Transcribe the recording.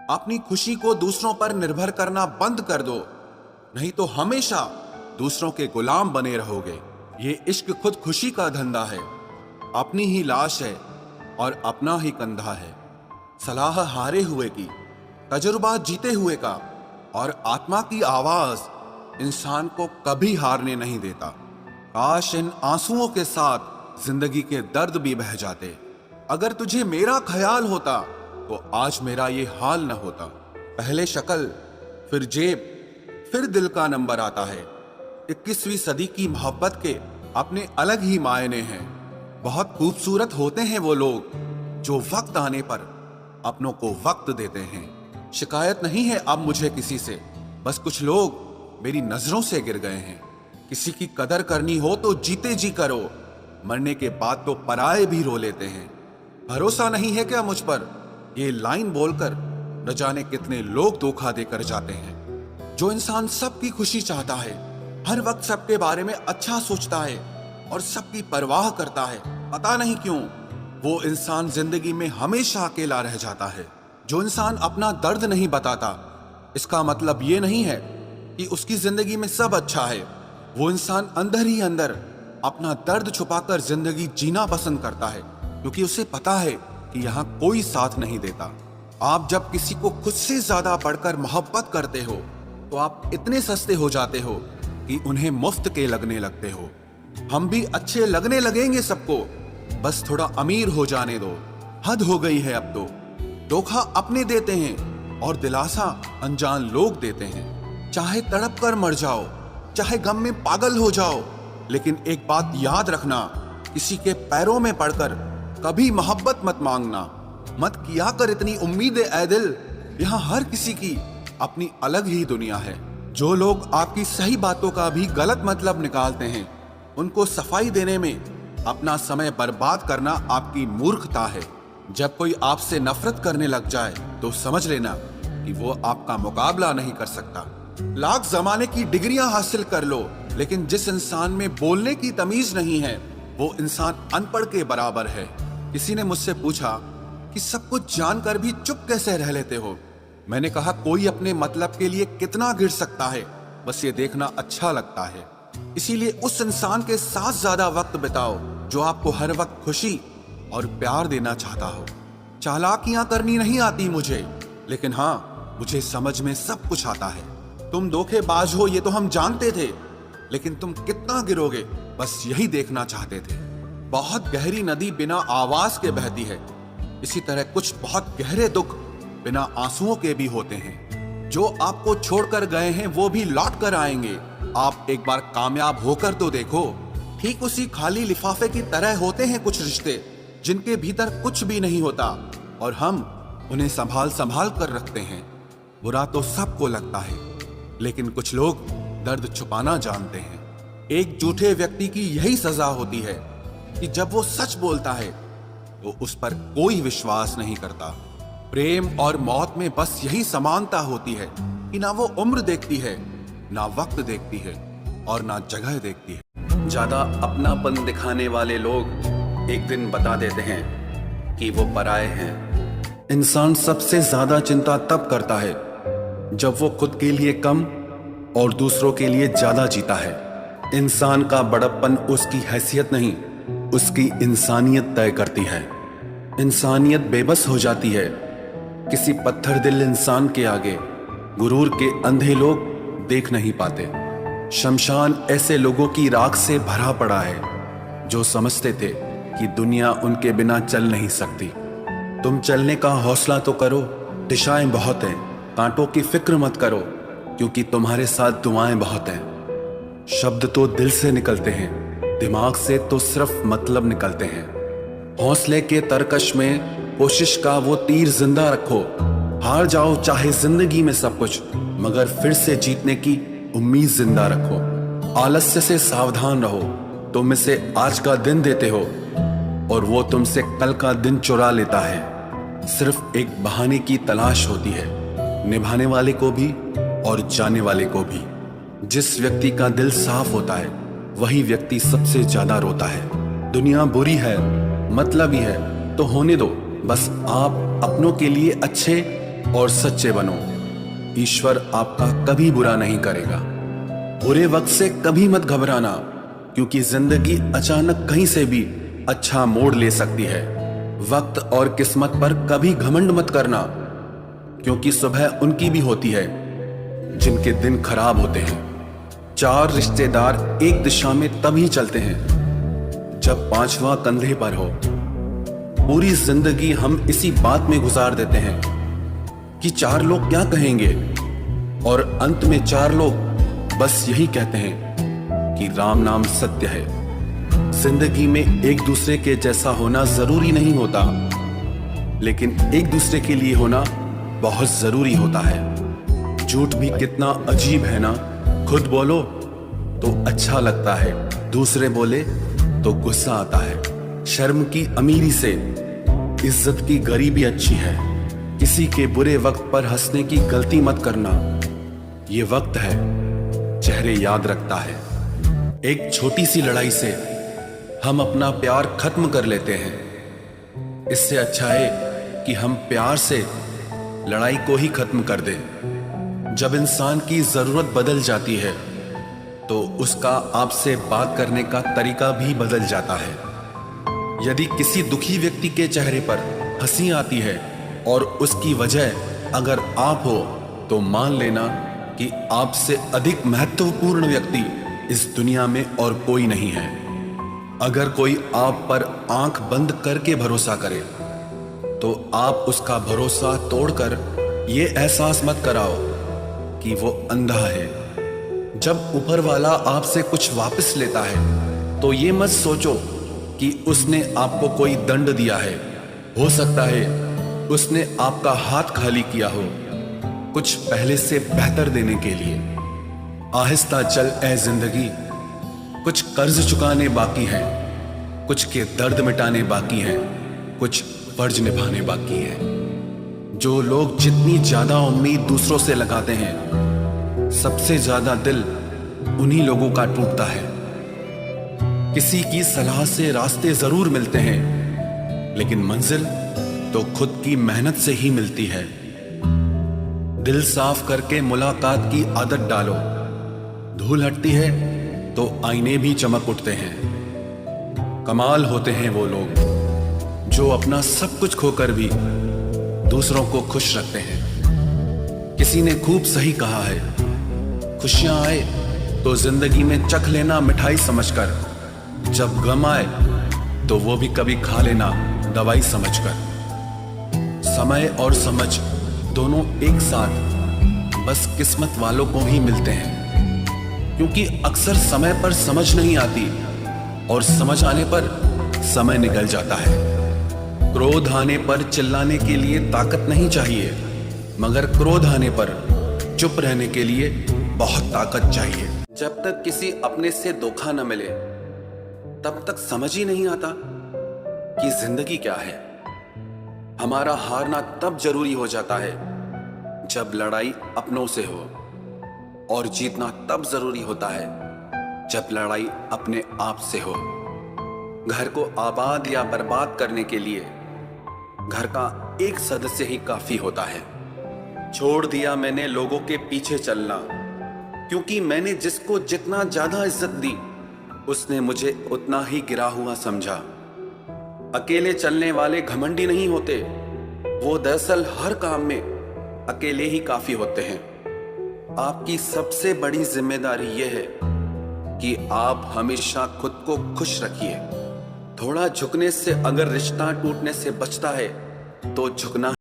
अपनी खुशी को दूसरों पर निर्भर करना बंद कर दो, नहीं तो हमेशा दूसरों के गुलाम बने रहोगे। ये इश्क खुद खुशी का धंधा है, अपनी ही लाश है और अपना ही कंधा है। सलाह हारे हुए की, तजुर्बा जीते हुए का, और आत्मा की आवाज इंसान को कभी हारने नहीं देता। काश इन आंसुओं के साथ जिंदगी के दर्द भी बह जाते। अगर तुझे मेरा ख्याल होता तो आज मेरा ये हाल न होता। पहले शक्ल, फिर जेब, फिर दिल का नंबर आता है। 21वीं सदी की मोहब्बत के अपने अलग ही मायने हैं। बहुत खूबसूरत होते हैं वो लोग जो वक्त आने पर अपनों को वक्त देते हैं। शिकायत नहीं है अब मुझे किसी से, बस कुछ लोग मेरी नजरों से गिर गए हैं। किसी की कदर करनी हो तो जीते जी करो, मरने के बाद तो पराए भी रो लेते हैं। भरोसा नहीं है क्या मुझ पर? ये लाइन बोलकर न जाने कितने लोग धोखा देकर जाते हैं। जो इंसान सबकी खुशी चाहता है, हर वक्त सबके बारे में अच्छा सोचता है और सबकी परवाह करता है, पता नहीं क्यों वो इंसान जिंदगी में हमेशा अकेला रह जाता है। जो इंसान अपना दर्द नहीं बताता, इसका मतलब ये नहीं है कि उसकी जिंदगी में सब अच्छा है। वो इंसान अंदर ही अंदर अपना दर्द छुपाकर जिंदगी जीना पसंद करता है, क्योंकि उसे पता है कि यहाँ कोई साथ नहीं देता। आप जब किसी को खुद से ज्यादा बढ़कर मोहब्बत करते हो तो आप इतने सस्ते हो जाते हो कि उन्हें मुफ्त के लगने लगते हो। हम भी अच्छे लगने लगेंगे सबको, बस थोड़ा अमीर हो जाने दो। हद हो गई है अब तो। धोखा अपने देते हैं और दिलासा अनजान लोग देते हैं। चाहे तड़प कर मर जाओ, चाहे गम में पागल हो जाओ, लेकिन एक बात याद रखना, किसी के पैरों में पड़कर कभी मोहब्बत मत मांगना। मत किया कर इतनी उम्मीदें ऐ दिल, यहाँ हर किसी की अपनी अलग ही दुनिया है। जो लोग आपकी सही बातों का भी गलत मतलब निकालते हैं, उनको सफाई देने में अपना समय बर्बाद करना आपकी मूर्खता है। जब कोई आपसे नफरत करने लग जाए तो समझ लेना कि वो आपका मुकाबला नहीं कर सकता। लाख जमाने की डिग्रियां हासिल कर लो, लेकिन जिस इंसान में बोलने की तमीज नहीं है, वो इंसान अनपढ़ के बराबर है। किसी ने मुझसे पूछा कि सब कुछ जानकर भी चुप कैसे रह लेते हो। मैंने कहा, कोई अपने मतलब के लिए कितना गिर सकता है, बस ये देखना अच्छा लगता है। इसीलिए उस इंसान के साथ ज्यादा वक्त बिताओ जो आपको हर वक्त खुशी और प्यार देना चाहता हो। चालाकियां करनी नहीं आती मुझे, लेकिन हाँ, मुझे समझ में सब कुछ आता है। तुम धोखेबाज हो ये तो हम जानते थे, लेकिन तुम कितना गिरोगे बस यही देखना चाहते थे। बहुत गहरी नदी बिना आवाज के बहती है, इसी तरह कुछ बहुत गहरे दुख बिना आंसुओं के भी होते हैं। जो आपको छोड़कर गए हैं वो भी लौट कर आएंगे। आप एक बार कामयाब होकर तो देखो। ठीक उसी खाली लिफाफे की तरह होते हैं कुछ रिश्ते जिनके भीतर कुछ भी नहीं होता, और हम उन्हें संभाल संभाल कर रखते हैं। बुरा तो सबको लगता है, लेकिन कुछ लोग दर्द छुपाना जानते हैं। एक झूठे व्यक्ति की यही सजा होती है कि जब वो सच बोलता है तो उस पर कोई विश्वास नहीं करता। प्रेम और मौत में बस यही समानता होती है कि ना वो उम्र देखती है, ना वक्त देखती है, और ना जगह देखती है। ज्यादा अपनापन दिखाने वाले लोग एक दिन बता देते हैं कि वो पराये हैं। इंसान सबसे ज्यादा चिंता तब करता है जब वो खुद के लिए कम और दूसरों के लिए ज्यादा जीता है। इंसान का बड़प्पन उसकी हैसियत नहीं, उसकी इंसानियत तय करती है। इंसानियत बेबस हो जाती है किसी पत्थर दिल इंसान के आगे। गुरूर के अंधे लोग देख नहीं पाते। शमशान ऐसे लोगों की राख से भरा पड़ा है जो समझते थे कि दुनिया उनके बिना चल नहीं सकती। तुम चलने का हौसला तो करो, दिशाएं बहुत हैं, कांटों की फिक्र मत करो, क्योंकि तुम्हारे साथ दुआएं बहुत हैं। शब्द तो दिल से निकलते हैं, दिमाग से तो सिर्फ मतलब निकलते हैं। हौसले के तरकश में कोशिश का वो तीर जिंदा रखो। हार जाओ चाहे जिंदगी में सब कुछ, मगर फिर से जीतने की उम्मीद जिंदा रखो। आलस्य से सावधान रहो, तुम इसे आज का दिन देते हो और वो तुमसे कल का दिन चुरा लेता है। सिर्फ एक बहाने की तलाश होती है, निभाने वाले को भी और जाने वाले को भी। जिस व्यक्ति का दिल साफ होता है वही व्यक्ति सबसे ज्यादा रोता है। दुनिया बुरी है, मतलबी है तो होने दो, बस आप अपनों के लिए अच्छे और सच्चे बनो। ईश्वर आपका कभी बुरा नहीं करेगा। बुरे वक्त से कभी मत घबराना, क्योंकि जिंदगी अचानक कहीं से भी अच्छा मोड़ ले सकती है। वक्त और किस्मत पर कभी घमंड मत करना, क्योंकि सुबह उनकी भी होती है जिनके दिन खराब होते हैं। 4 रिश्तेदार एक दिशा में तभी चलते हैं जब 5वां कंधे पर हो। पूरी जिंदगी हम इसी बात में गुजार देते हैं कि 4 लोग क्या कहेंगे, और अंत में 4 लोग बस यही कहते हैं कि राम नाम सत्य है। जिंदगी में एक दूसरे के जैसा होना जरूरी नहीं होता, लेकिन एक दूसरे के लिए होना बहुत जरूरी होता है। झूठ भी कितना अजीब है ना। खुद बोलो तो अच्छा लगता है, दूसरे बोले तो गुस्सा आता है। शर्म की अमीरी से इज्जत की गरीबी अच्छी है। किसी के बुरे वक्त पर हंसने की गलती मत करना। ये वक्त है, चेहरे याद रखता है। एक छोटी सी लड़ाई से हम अपना प्यार खत्म कर लेते हैं। इससे अच्छा है कि हम प्यार से लड़ाई को ही खत्म कर दें। जब इंसान की जरूरत बदल जाती है तो उसका आपसे बात करने का तरीका भी बदल जाता है। यदि किसी दुखी व्यक्ति के चेहरे पर हंसी आती है और उसकी वजह अगर आप हो, तो मान लेना कि आपसे अधिक महत्वपूर्ण व्यक्ति इस दुनिया में और कोई नहीं है। अगर कोई आप पर आंख बंद करके भरोसा करे, तो आप उसका भरोसा तोड़कर ये एहसास मत कराओ कि वो अंधा है। जब ऊपर वाला आपसे कुछ वापस लेता है, तो ये मत सोचो कि उसने आपको कोई दंड दिया है। हो सकता है उसने आपका हाथ खाली किया हो, कुछ पहले से बेहतर देने के लिए। आहिस्ता चल ए जिंदगी, कुछ कर्ज चुकाने बाकी हैं, कुछ के दर्द मिटाने बाकी हैं, कुछ फर्ज निभाने बाकी हैं। जो लोग जितनी ज्यादा उम्मीद दूसरों से लगाते हैं, सबसे ज्यादा दिल उन्हीं लोगों का टूटता है। किसी की सलाह से रास्ते जरूर मिलते हैं, लेकिन मंजिल तो खुद की मेहनत से ही मिलती है। दिल साफ करके मुलाकात की आदत डालो। धूल हटती है तो आईने भी चमक उठते हैं। कमाल होते हैं वो लोग जो अपना सब कुछ खोकर भी दूसरों को खुश रखते हैं। किसी ने खूब सही कहा है, खुशियां आए तो जिंदगी में चख लेना मिठाई समझकर, जब गम आए तो वो भी कभी खा लेना दवाई समझकर। समय और समझ दोनों एक साथ बस किस्मत वालों को ही मिलते हैं, क्योंकि अक्सर समय पर समझ नहीं आती और समझ आने पर समय निकल जाता है। क्रोध आने पर चिल्लाने के लिए ताकत नहीं चाहिए, मगर क्रोध आने पर चुप रहने के लिए बहुत ताकत चाहिए। जब तक किसी अपने से धोखा न मिले, तब तक समझ ही नहीं आता कि जिंदगी क्या है। हमारा हारना तब जरूरी हो जाता है जब लड़ाई अपनों से हो, और जीतना तब जरूरी होता है जब लड़ाई अपने आप से हो। घर को आबाद या बर्बाद करने के लिए घर का एक सदस्य ही काफी होता है। छोड़ दिया मैंने लोगों के पीछे चलना, क्योंकि मैंने जिसको जितना ज्यादा इज्जत दी, उसने मुझे उतना ही गिरा हुआ समझा। अकेले चलने वाले घमंडी नहीं होते, वो दरअसल हर काम में अकेले ही काफी होते हैं। आपकी सबसे बड़ी जिम्मेदारी यह है कि आप हमेशा खुद को खुश रखिए। थोड़ा झुकने से अगर रिश्ता टूटने से बचता है, तो झुकना